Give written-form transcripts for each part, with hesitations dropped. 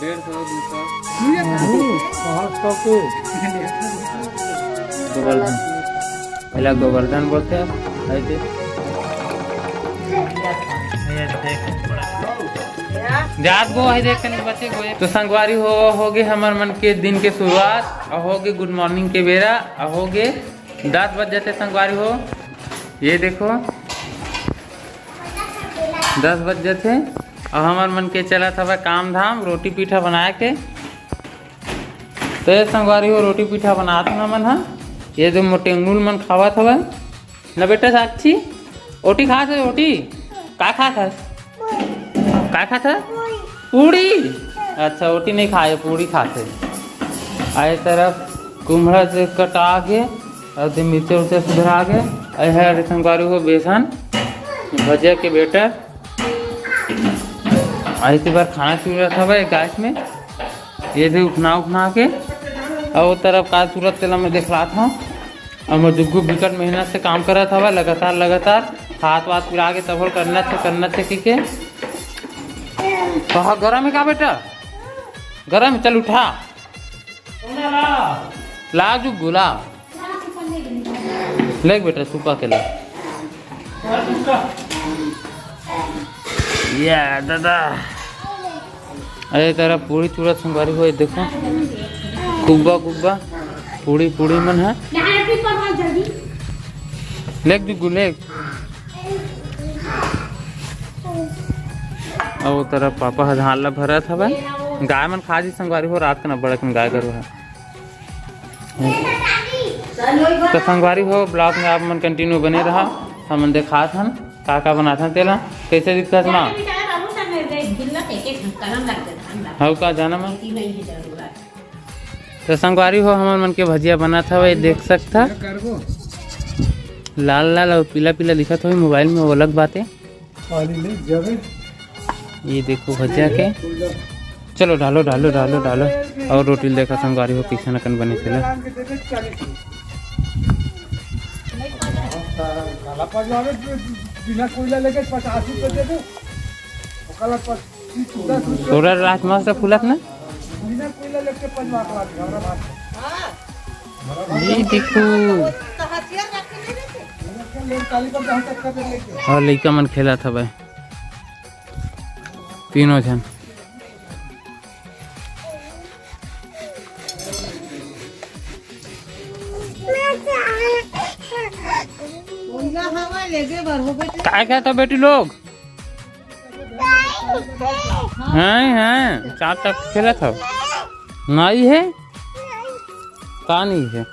गोवर्धन पहला गोवर्धन बोलते हैं। जात गो है देख बच्चे गो। तो संगवारी हो गए हमारे मन के दिन के शुरुआत और हो गए गुड मॉर्निंग के बेरा और हो गए 10 बज जाते संगवारी हो। ये देखो 10 बज जाते और हमारे मन के चला था काम धाम रोटी पीठा बनाए के। तो ये संगवारी हो रोटी पीठा बना था मन। हाँ ये जो मोटेंगुल मन खावा था ना बेटा साक्षी ओटी खा था। ओटी का खा था पूड़ी। अच्छा ओटी नहीं खाए पूड़ी खाते। आए तरफ कुम्हड़ा से कटा के और मिर्चे उर्चे सुधरा के है संगवारी हो बेसन भजिया के बेटर। ऐसे बार खाना चुन रहा था भाई गैस में। ये थे उठना के और वो तरफ का सूरत तेला में देख रहा था और मैं दुग्गू विकट मेहनत से काम कर रहा था भाई लगातार हाथ वाथ पिला के तब करना थे के। तो गरम है क्या बेटा गरम चल उठा ला जुग्गू ला ले बेटा सुपा के ला। या दादा अरे तेरा पूरी चूड़ा संगवारी हो देखो कुब्बा पूड़ी मन है। लेग जुग्गू लेग और वो तरफ पापा हजाला भरा था भाई गाय मन खा जी संगवारी हो रात के न बड़ा गाय गरु है। तो संगवारी हो ब्लॉग में आप मन कंटिन्यू बने रहा। हम देखा था का बना था तेला कैसे दिखता था हाँ का जाना मैं। तो संगवारी हो हमारे मन के भजिया बना था वही देख सकता लाल और पीला दिखा था मोबाइल में वो अलग बात है। ये देखो भजिया के चलो डालो और रोटी देखा संगवारी हो किसान कन बने थे। थोड़ा रात मस्त फूलत ना ये देखो और लड़का मन खेला था भाई तीनों जन। क्या था बेटी लोग हैं चार तक खेला था नहीं है का नहीं है।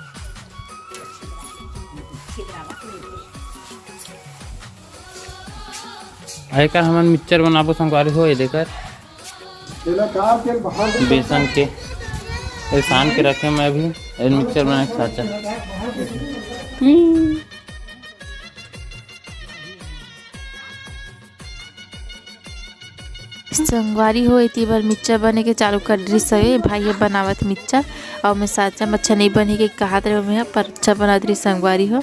आकर हम मिक्सचर बनाबो संगवारी हो देकर बेसन के सान के रखे मैं अभी मिक्सचर बना के साचा। संगवारी हो इतनी बार मिक्सचर बने के चालू कर रही सवे भाई बनावत मिक्सचर और मैं साचा अच्छा नहीं बने के कहा रहे मैं पर अच्छा बना रही संगवारी हो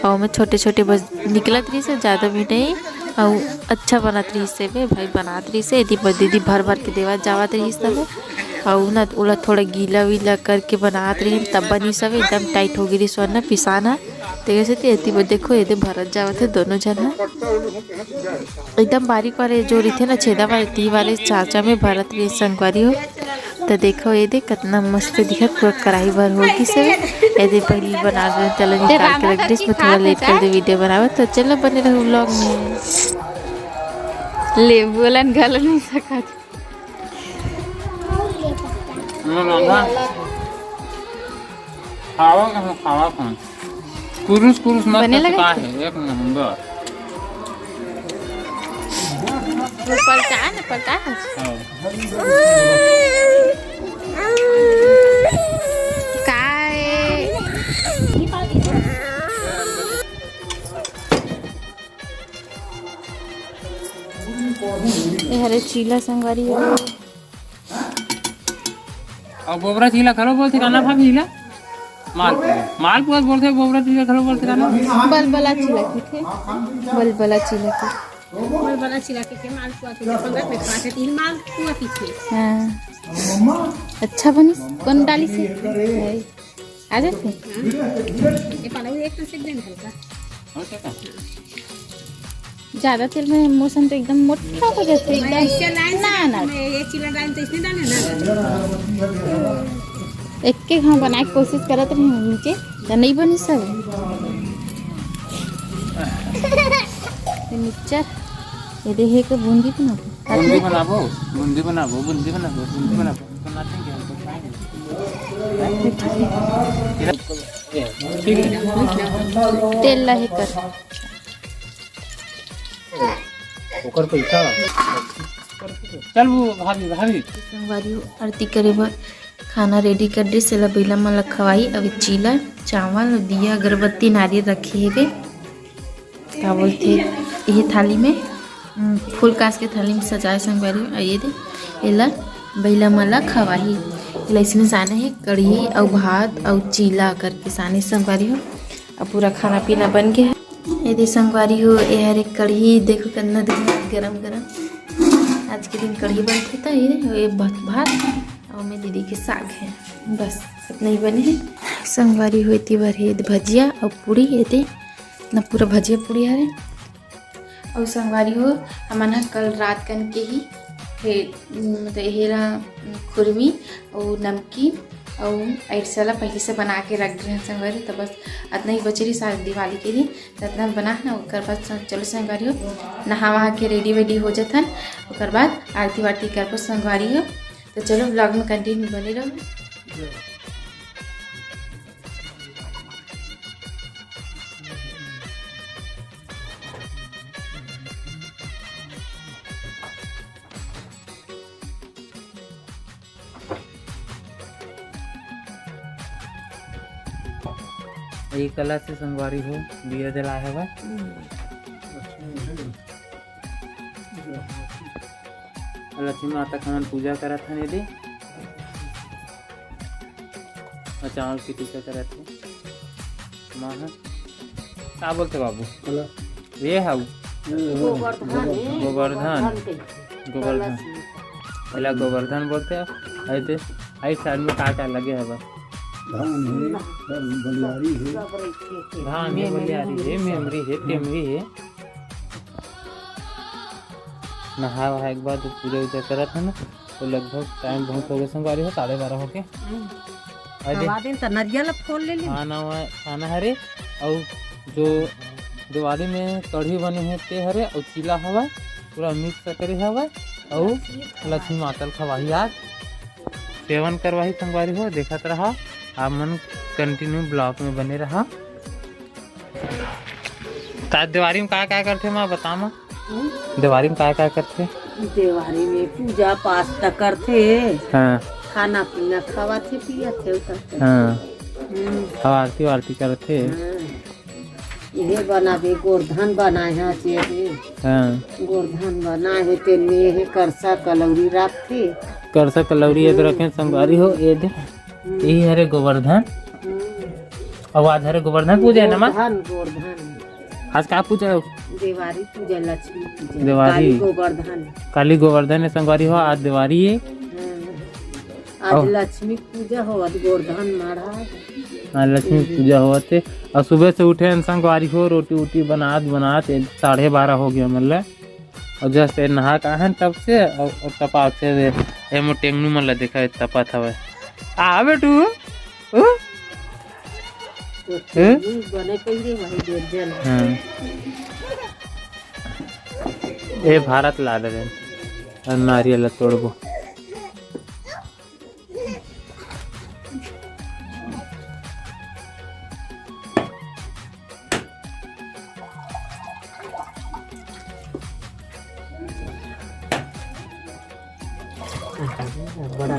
और मैं छोटे बस निकलत रही से ज़्यादा भी नहीं और अच्छा बनत रही से भाई बनात रही से दीदी भर के देवा जावत रही सब और ना उला थोड़ा गीला करके बनात रही तब बनी सब एकदम टाइट हो गई सोना पिसाना तेरे से देखो ये भरत जावत है दोनों जन है एकदम बारीक वाले जो रही थे ना छेदा वाले चाचा में भरत रही संगवारी हो। तो देखो ये देख कितना मस्त दिखा पूरा कढ़ाई भर होगी सब ये पहले बना चलो निकाल के रख दी इसमें थोड़ा लेट कर दे वीडियो बनावे। तो चलो बने रहो व्लॉग में ले बोलन गल नहीं सका कुरुस बने लगे है एक नंबर पलटा है ना पलटा है हरे चीला संगवारी है और बोबरा चीला खरो बोलते गाना भाभी चीला मालपुआ बोलते बोबरा चीला खरो बोलते गाना बलबला चीला के बलबला चीला के बलबला चीला के मालपुआ के पंगत में खाते तीन मालपुआ की थे। हां अच्छा बनी कौन डाली से आ जाते ज्यादा तेल में मौसम तो एकदम मोटा हो जाते एकदम ना एक के हाँ बनाए के कोशिश करत रहे नीचे तो नहीं बनी सब मिक्सचर ये देखे के बूंदी बनाबो बूंदी बनाबो बूंदी बनाबो बूंदी बनाबो बनाते हैं तेल लहे कर ओकर पैसा चल वो भाभी भाभी संगवारी आरती करे बर खाना रेडी कर दे सेला बेला मन खवाई अब चीला चावल दिया अगरबत्ती नारियल रखे है क्या बोलते ये थाली में फूल कास के थाली में सजाए संगवारी और ये दे एला बेला मन खवाही इसमें साने है कढ़ी और भात और चीला करके साने संगवारी हो अब पूरा खाना पीना बन गया है यदि संगवारी हो यार एक कढ़ी देखो कितना गरम गरम आज के दिन कढ़ी बनती था ये भात और मैं दीदी के साग है बस इतना ही बने हैं संगवारी होती बार है भजिया और पूड़ी ये थे ना पूरा भजिया पूड़ी है और संगवारी हो हमारा कल रात कन के ही मतलब हेरा खुरमी और नमकीन और ऐसा पहले से बना के रख दिए संगवारी तो बस इतना ही बचे रही सारी दिवाली के दिन तो इतना बना ना उसके बाद चलो संगवारी हो नहा वहा के रेडी वेडी हो जाता उसके बाद आरती वारती कर पर संगवारी हो तो चलो ब्लॉग में कंटिन्यू बने रहो ये कला से संगवारी हो दिया जला है भाई लक्ष्मी माता का पूजा करा था ने दे चावल की टीका करा थे माँ क्या बोलते बाबू ये है गोवर्धन गोवर्धन पहला गोवर्धन बोलते हैं ऐसे आई साइड में काटा लगे है बस बलियारी है धान है बलियारी है मेमरी है टेमरी है नहा वहा एक बार पूजा वूजा करा था ना तो लगभग टाइम बहुत हो गया संगवारी हो 12:30 हो गए नरियल खोल ले खाना हरे और जो दिवाली में कढ़ी बने हैं ते हरे और चीला हवा पूरा मिक्स करे हवा और लक्ष्मी माता खवाही आज सेवन करवाही संगवारी हो देखत रहा आप मन कंटिन्यू ब्लॉग में बने रहा दिवाली में क्या करते माँ बता माँ दिवाली में क्या करते दिवाली में पूजा पाठ तक करते हाँ खाना पीना खावा थे पिया थे उतरते हाँ आरती वारती करते ये बना दे गोवर्धन बनाए हैं चेहरे हाँ गोवर्धन बनाए हैं तेल में ये करसा कलौरी रखते करसा कलौरी ये रखे संगवारी हो ये दे यही हरे गोवर्धन और आज हरे गोवर्धन पूजा है ना गोवर्धन आज क्या पूजा है दिवाली पूजा लक्ष्मी पूजा दिवाली गोवर्धन काली गोवर्धन है संगवारी हो आज दिवाली है आज लक्ष्मी पूजा हो गोवर्धन महाराज हाँ लक्ष्मी पूजा होते और सुबह से उठे संगवारी हो रोटी वोटी बनात 12:30 हो गया मतलब और जस्ट नहा का है तब से और तपा से एमो टेंगनू मतलब देखा तपा था आ बेटू बने पहले वही देर हाँ ये भारत ला रहे नारियल तोड़बो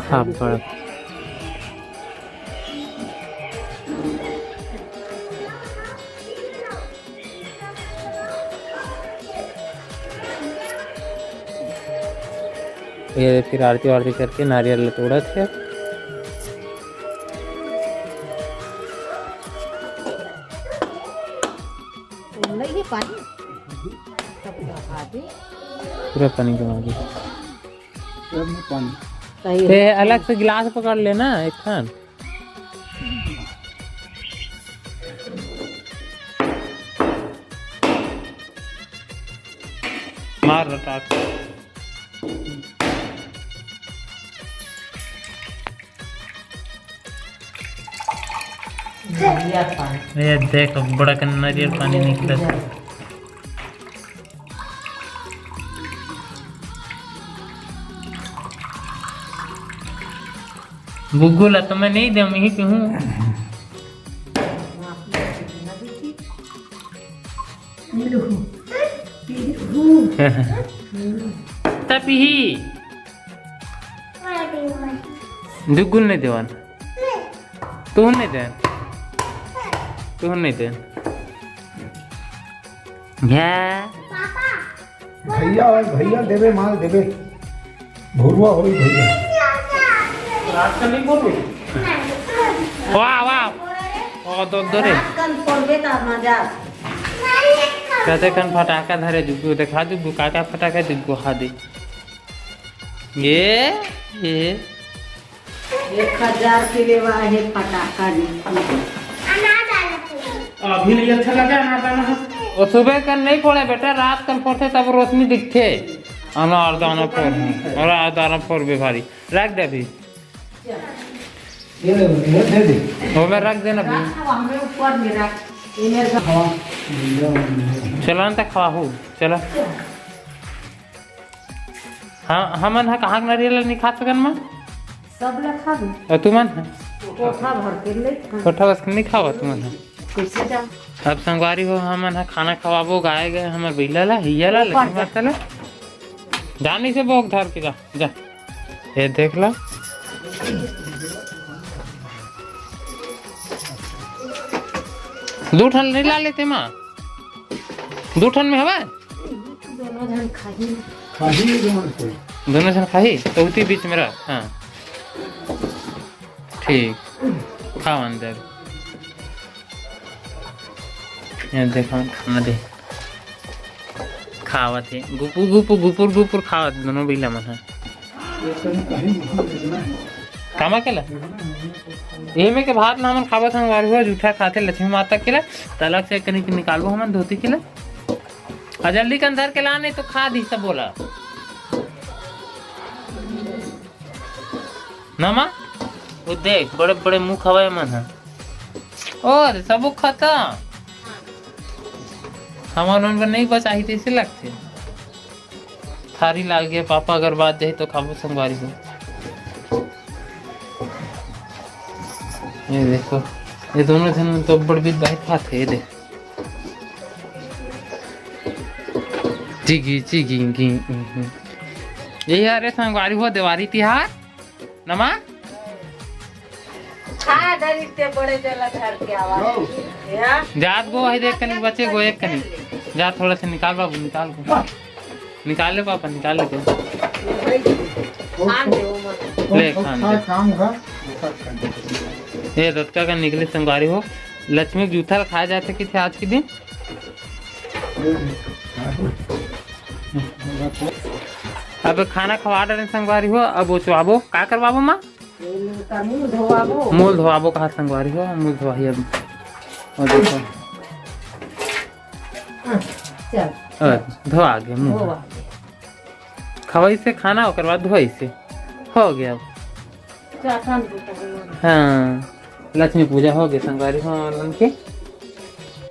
हाँ बड़ा ये फिर आरती वारती करके नारियल तोड़ा थे पूरा पानी कमा दी पानी सही ते अलग से गिलास पकड़ लेना एक खान। मार रटाक ये देख बड़ा नारियल पानी निकला। बुगुला तो मैं नहीं दूँ, यहीं पे हूँ। तभी दुगुल नहीं देवान, तू नहीं दे, तू नहीं दे। भैया और भैया देवे माल देवे भोरुआ हो भैया रात का नहीं बोलो। वाह वाह तो दरे कल पड़बे का मजा कहते कन फटाका धरे जुगू दिखा जुगू काका फटाका जुगू हा दे। ये 1000 के लेवा है पटाखा अभी नहीं अच्छा लगा ना दाना। और सुबह कल नहीं फोड़े बेटा, रात कल फोड़ते तब रोशनी दिखते। अनार दाना फोड़ और दाना फोड़ भी भारी रख दे अभी। ये दे दे वो मैं रख देना भी। हमें ऊपर में रख चलो तक खवा हो चलो। हाँ हमन है कहाँ नारियल नहीं खा सकन माँ सब लखा दो और तुमन है कोठा भर के ले छोटा बस नहीं खावा तुमन है। कैसे जा अब संगवारी हो हमन है खाना खवाबो गाय गए हमार बिल्ला ला हिया ला लक्ष्मी माता ला जानी से बोक धर के जा जा। ये देख ला दो ठन नहीं ला लेते माँ, दो ठन में हवा दोनों जन खाही खाही से दोनों जन खाही तो उसी बीच में रख। हाँ ठीक खाओ अंदर। ये देखो खाना दे खावत है गुपुर गुपुर गुपुर गुपुर खावत दोनों बिल्ला मन है। कामा केला ये में के भात ना हमन खावत हम वार हुआ जूठा खाते लक्ष्मी माता के ला तलक से कनी निकालबो हमन धोती के ला और जल्दी के अंदर के ला नहीं तो खा दी सब बोला ना माँ। वो देख बड़े बड़े मुंह खवाए मन है और सब खाता हमारे उनका नहीं बचा ही इसे लगते थारी लाल गया पापा अगर बात जाए तो खाबो संगवारी को। ये देखो ये दोनों जन तो बड़ भी बाहर खाते ये देख चिगी चिगी गी यही अरे संगवारी हो दिवाली तिहार नमा खा डरते बड़े जला धर के आवाज या जात गो है देख कनी बचे गो एक कनी जा थोड़ा सा निकाल बाबू निकाल गो निकाल ले पापा निकाल ले को खान दे वो मत ले खान दे। काम का ये रटका का निकले संगवारी हो लक्ष्मी जूथा खाया जाते कि थे आज के दिन। अब खाना खवा डाले संगवारी हो अब वो चुआबो का करवाबो माँ मुंह धोआबो मूल धोआबो कहा संगवारी हो मूल धोवाही अब और देखो चल धोआ गया मुँह धोआ खवाई से खाना होकर बाद धोई से हो गया अब। चाखन हाँ लक्ष्मी पूजा हो गई संगवारी हो के